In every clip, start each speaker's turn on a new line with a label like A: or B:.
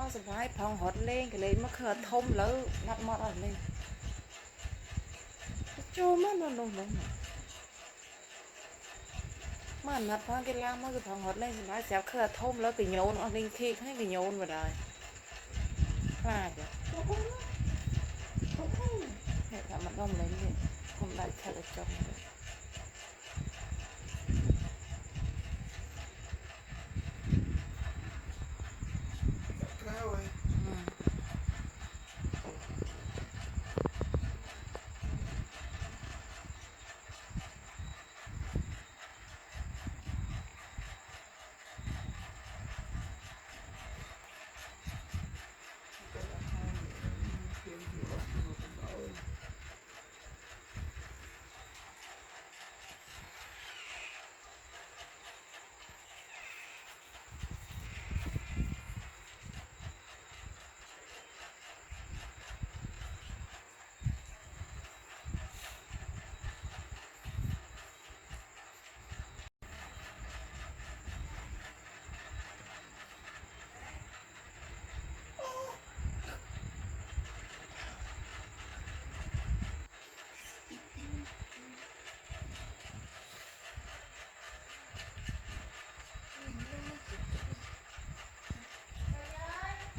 A: nó sẽ phải phòng hot lên cái lấy mắc khờ thông lỡ ngắt mọt ở lên chô mất nó mà ngắt phong cái lam cái phòng hot lên thì nó sẽ khờ thông lỡ cái nhốn ở lên khi hay cái nhốn vào đời là kìa hệ cả mặt đông lấy đi không đại thật là chồng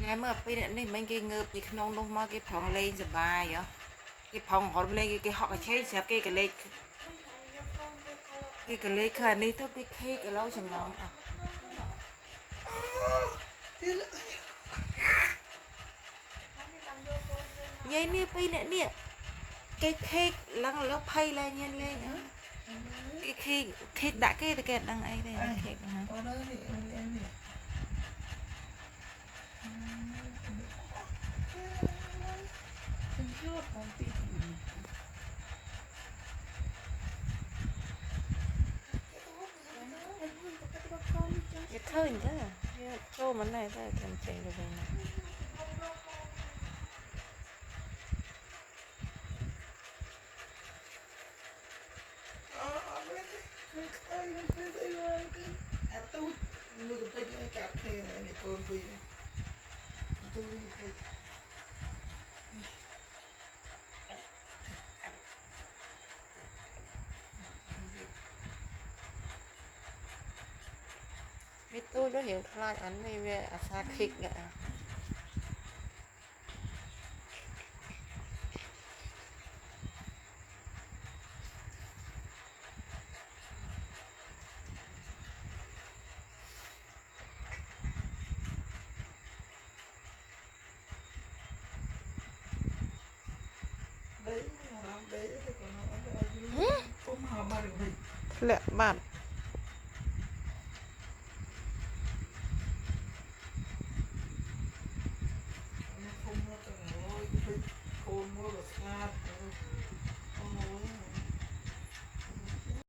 A: ngày mà bây giờ này mình cái ngợp thì không đâu mà cái phòng lên rồi bài vậy cái phòng họ lên cái họ chế sẽ cái lên cái lên khởi này thôi cái lâu chừng nào à vậy nè bây nè nè cái lăng nó phay lên nhân lên nữa cái đã cái đằng ấy đây cái hả cái thơ như thế à cho món này ta cần chạy được này biết tôi nó hiểu lại ảnh này về xa khích nè lẹ bạn